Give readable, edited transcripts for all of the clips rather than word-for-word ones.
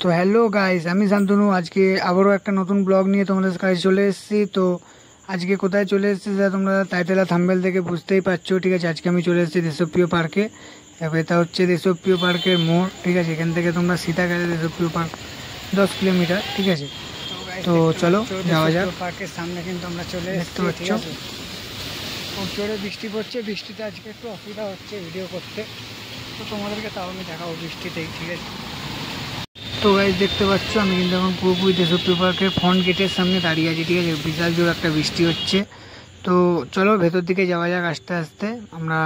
তো hello guys, আমি শান্তনু। আজকে আবারও একটা নতুন ব্লগ নিয়ে তোমাদের কাছে চলে এসেছি। তো আজকে কোথায় চলে এসেছি সেটা তোমরা টাইটেল আর থাম্বনেল থেকে বুঝতেই পারছো। ঠিক আছে, আজকে আমি চলে এসেছি দেশপ্রিয় পার্কে। এটা হচ্ছে দেশপ্রিয় পার্কের মোড়। ঠিক আছে, এখান থেকে তোমরা সিধা গেলে দেশপ্রিয় পার্ক 10 কিলোমিটার। ঠিক আছে, তো চলো যাওয়া যাক। পার্কের সামনে কিন্তু আমরা চলে দেখতে পাচ্ছ খুব জোরে বৃষ্টি পড়ছে। বৃষ্টিতে আজকে একটু অসুবিধা হচ্ছে ভিডিও করতে, তো তোমাদেরকে তাও আমি দেখাবো বৃষ্টিতেই। ঠিক আছে, তো গাইস দেখতে পাচ্ছ আমি কিন্তু এখন পুরোপুরি দেশপ্রিয় পার্কের ফ্রন্ট গেটের সামনে দাঁড়িয়ে আছি। ঠিক আছে, বিশাল জোর একটা বৃষ্টি হচ্ছে। তো চলো ভেতর দিকে যাওয়া যাক আস্তে আস্তে। আমরা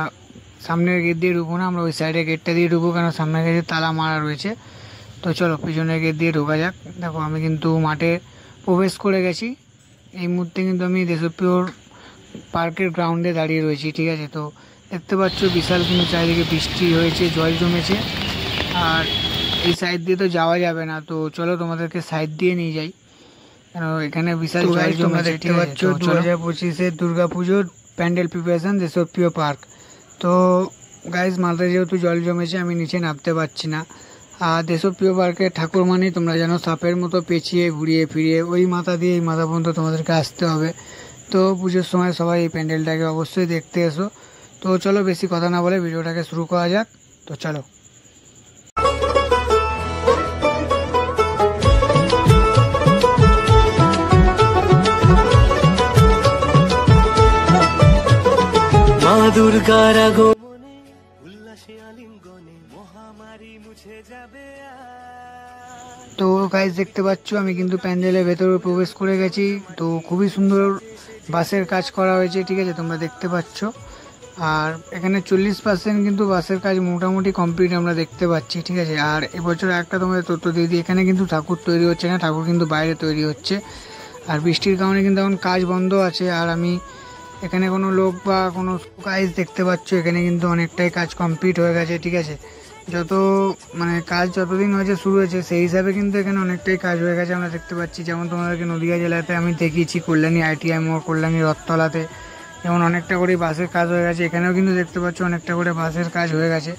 সামনের গেট দিয়ে ঢুকবো না, আমরা ওই সাইডের গেটটা দিয়ে ঢুকবো, কারণ সামনের গেটে তালা মারা রয়েছে। তো চলো পিছনের গেট দিয়ে ঢোকা যাক। দেখো আমি কিন্তু মাঠে প্রবেশ করে গেছি। এই মুহূর্তে কিন্তু আমি দেশপ্রিয় পার্কের গ্রাউন্ডে দাঁড়িয়ে রয়েছি। ঠিক আছে, তো দেখতে পাচ্ছ বিশাল কিন্তু চারিদিকে বৃষ্টি হয়েছে, জল জমেছে। আর এই সাইড দিয়ে তো যাওয়া যাবে না, তো চলো তোমাদেরকে সাইড দিয়ে নিয়ে যাই, কেন এখানে বিশাল জল জমে দেখতে পাচ্ছ। 2025-এর দুর্গাপুজোর প্যান্ডেল প্রিপারেশন দেশপ্রিয় পার্ক। তো গাইজ মাথায় যেহেতু জল জমেছে আমি নিচে নামতে পারছি না। আর দেশপ্রিয় পার্কের ঠাকুর মানে তোমরা জানো সাপের মতো পেঁচিয়ে ঘুরিয়ে ফিরিয়ে ওই মাথা দিয়ে এই মাথা পর্যন্ত তোমাদেরকে আসতে হবে। তো পুজোর সময় সবাই এই প্যান্ডেলটাকে অবশ্যই দেখতে এসো। তো চলো বেশি কথা না বলে ভিডিওটাকে শুরু করা যাক। তো চলো। দুর্গার আগমনে উল্লাসে আলিঙ্গনে মহামারী মুছে যাবে। তো গাইস দেখতে পাচ্ছ আমি কিন্তু প্যান্ডেলের ভেতরে প্রবেশ করে গেছি। তো খুবই সুন্দর বাঁশের কাজ করা হয়েছে। ঠিক আছে, তোমরা দেখতে পাচ্ছ। আর এখানে 40% কিন্তু বাঁশের কাজ মোটামুটি কমপ্লিট আমরা দেখতে পাচ্ছি। ঠিক আছে, আর এবছর একটা তোমাদের তথ্য দিয়ে দিই, এখানে কিন্তু ঠাকুর তৈরি হচ্ছে না, ঠাকুর কিন্তু বাইরে তৈরি হচ্ছে। আর বৃষ্টির কারণে কিন্তু এখন কাজ বন্ধ আছে। আর আমি এখানে কোনো লোক বা কোনো কাজ দেখতে পাচ্ছ, এখানে কিন্তু অনেকটাই কাজ কমপ্লিট হয়ে গেছে। ঠিক আছে, যত কাজ যতদিন হয়েছে শুরু হয়েছে সেই হিসাবে কিন্তু এখানে অনেকটাই কাজ হয়ে গেছে আমরা দেখতে পাচ্ছি। যেমন তোমাদেরকে নদিয়া জেলাতে আমি দেখিয়েছি কল্যাণী ITI মোড়, কল্যাণী রথতলাতে যেমন অনেকটা করে বাসের কাজ হয়ে গেছে, এখানেও কিন্তু দেখতে পাচ্ছ অনেকটা করে বাসের কাজ হয়ে গেছে।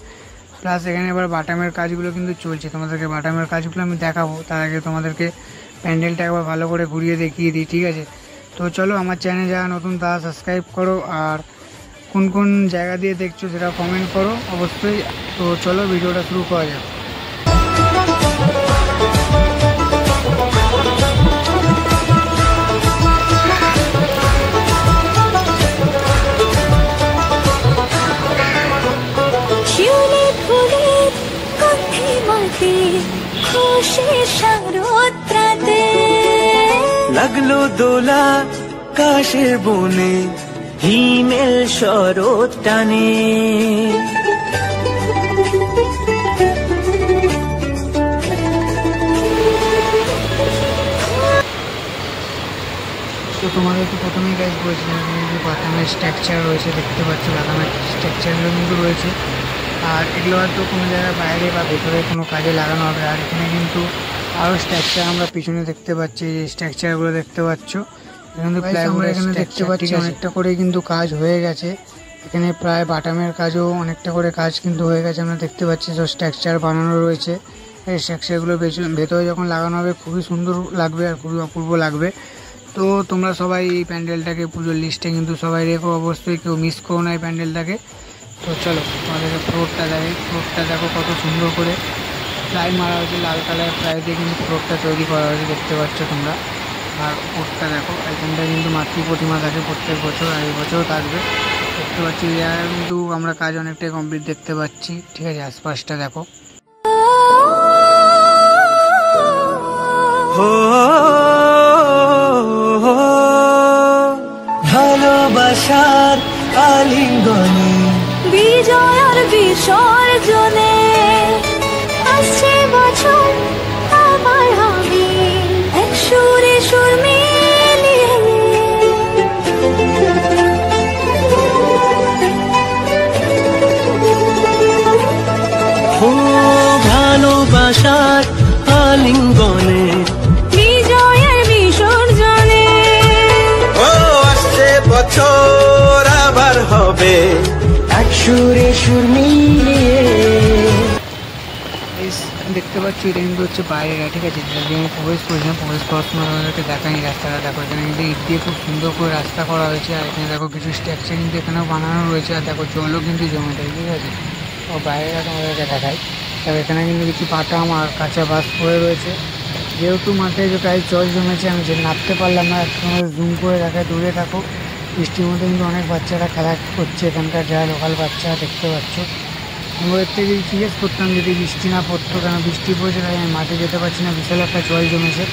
প্লাস এখানে এবার বাটামের কাজগুলো কিন্তু চলছে, তোমাদেরকে বাটামের কাজগুলো আমি দেখাবো। তার আগে তোমাদেরকে প্যান্ডেলটা একবার ভালো করে ঘুরিয়ে দেখিয়ে দিই। ঠিক আছে, তো চলো আমার চ্যানেল যারা নতুন তারা সাবস্ক্রাইব করো, আর কোন কোন জায়গা দিয়ে দেখছো সেটা কমেন্ট করো অবশ্যই। তো চলো ভিডিওটা শুরু করা যাক। লাগলো দোলা কাশের বনে হিমেল শরৎ টানে। তো তোমাদেরকে প্রথমেই গাইজ বলেছিলাম যে বাদামের স্ট্রাকচার রয়েছে, দেখতে পাচ্ছ বাদামের স্ট্রাকচারগুলো কিন্তু রয়েছে। আর এগুলো হয়তো কোনো জায়গায় বাইরে বা ভেতরে কোনো কাজে লাগানো হবে। আর এখানে কিন্তু আরও স্ট্রাকচার আমরা পিছনে দেখতে পাচ্ছি, যে স্ট্রাকচারগুলো দেখতে পাচ্ছ কিন্তু আমরা এখানে দেখতে পাচ্ছি অনেকটা করে কিন্তু কাজ হয়ে গেছে। এখানে প্রায় বাটামের কাজও অনেকটা করে কাজ কিন্তু হয়ে গেছে আমরা দেখতে পাচ্ছি। সব স্ট্রাকচার বানানো রয়েছে, এই স্ট্রাকচারগুলো ভেতরে যখন লাগানো হবে খুবই সুন্দর লাগবে আর খুবই অপূর্ব লাগবে। তো তোমরা সবাই এই প্যান্ডেলটাকে পুজোর লিস্টে কিন্তু সবাই রেখো অবশ্যই, কেউ মিস করো না এই প্যান্ডেলটাকে। তো চলো তোমাদেরকে ফ্লোরটা দেখো কত সুন্দর করে প্লাই মারা হয়েছে, লাল কালার প্লাই দিয়ে কিন্তু ফ্লোরটা তৈরি করা হয়েছে দেখতে পাচ্ছ তোমরা। আর উপরটা দেখো, এখানটায় কিন্তু মাতৃ প্রতিমা থাকে প্রত্যেক বছর, আর এই বছরও থাকবে দেখতে পাচ্ছি। কিন্তু আমরা কাজ অনেকটাই কমপ্লিট দেখতে পাচ্ছি। ঠিক আছে, আশপাশটা দেখো। ভালোবাসার আলিঙ্গনে বিজয় আর বিসর্জনে আসছে বছর আবার হবে এক সুরে সুর মিলিয়ে। ভালোবাসার আলিঙ্গনে বিজয় আর বিসর্জনে আসছে বছর আবার হবে এক সুরে সুর মিলিয়ে। দেখতে পাচ্ছ এটা কিন্তু হচ্ছে বাইরে, ঠিক আছে, যদি আমি প্রবেশ করেছিলাম, প্রবেশ করার সময় আমাদেরকে দেখায়নি রাস্তাটা। দেখো এখানে কিন্তু ইট দিয়ে খুব সুন্দর করে রাস্তা করা হয়েছে, আর এখানে দেখো কিছু স্ট্রাকচার কিন্তু এখানেও বানানো রয়েছে, আর দেখো জলও কিন্তু জমে দেয়, ঠিক আছে। ও বাইরেটা তোমাদেরকে দেখায়। তবে এখানে কিন্তু কিছু পাটাম আর কাঁচা বাস পড়ে রয়েছে, যেহেতু মাঠে যে প্রায় জল জমেছে আমি যে নামতে পারলাম না, তোমাদের জুম করে দেখায়, দূরে থাকো। বৃষ্টির মধ্যে কিন্তু অনেক বাচ্চারা খেলা করছে, এখানকার যারা লোকাল বাচ্চারা দেখতে পাচ্ছ। ওদের থেকে জিজ্ঞেস করতাম যদি বৃষ্টি না পড়তো, কেন বৃষ্টি পড়ছে তাই আমি মাঠে যেতে পারছি না, বিশাল একটা জল জমেছে,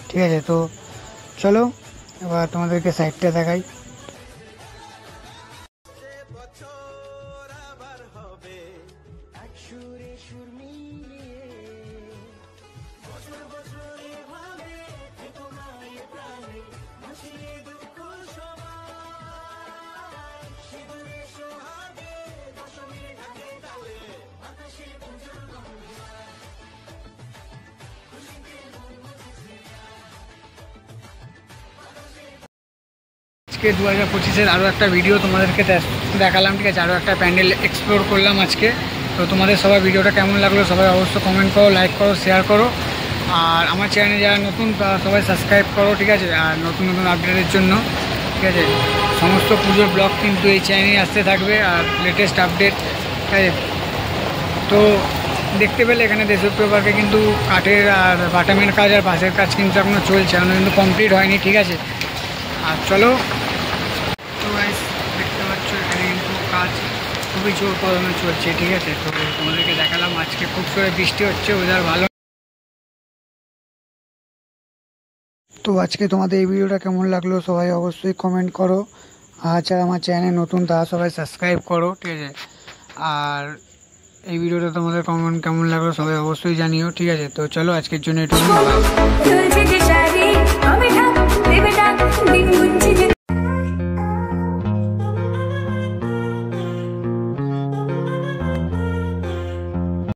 ঠিক আছে। তো চলো এবার তোমাদেরকে সাইডটা দেখাই। আজকে 2025-এর আরও একটা ভিডিও তোমাদেরকে দেখালাম, ঠিক আছে। আরও একটা প্যান্ডেল এক্সপ্লোর করলাম আজকে। তো তোমাদের সবাই ভিডিওটা কেমন লাগলো সবাই অবশ্যই কমেন্ট করো, লাইক করো, শেয়ার করো, আর আমার চ্যানেলে যারা নতুন তারা সবাই সাবস্ক্রাইব করো, ঠিক আছে। আর নতুন নতুন আপডেটের জন্য, ঠিক আছে, সমস্ত পুজোর ব্লগ কিন্তু এই চ্যানেলে আসতে থাকবে, আর লেটেস্ট আপডেট, ঠিক আছে। তো দেখতে পেলে এখানে দেশপ্রিয় পার্কে কিন্তু কাঠের আর বাটামের কাজ আর বাঁশের কাজ কিন্তু এখনও চলছে, এখনও কিন্তু কমপ্লিট হয়নি, ঠিক আছে। আর চলো, তো গাইস দেখতে পাচ্ছ এখানে কিন্তু কাজ খুবই জোর কদমে চলছে, ঠিক আছে। তো তোমাদেরকে দেখালাম আজকে খুব জোরে বৃষ্টি হচ্ছে, ওয়েদার ভালো। তো আজকে তোমাদের এই ভিডিওটা কেমন লাগলো সবাই অবশ্যই কমেন্ট করো, আর যারা আমার চ্যানেলে নতুন তারা সবাই সাবস্ক্রাইব করো, ঠিক আছে। আর এই ভিডিওটা তোমাদের কেমন লাগলো সবাই অবশ্যই জানিও, ঠিক আছে। তো চলো আজকের জন্য একটু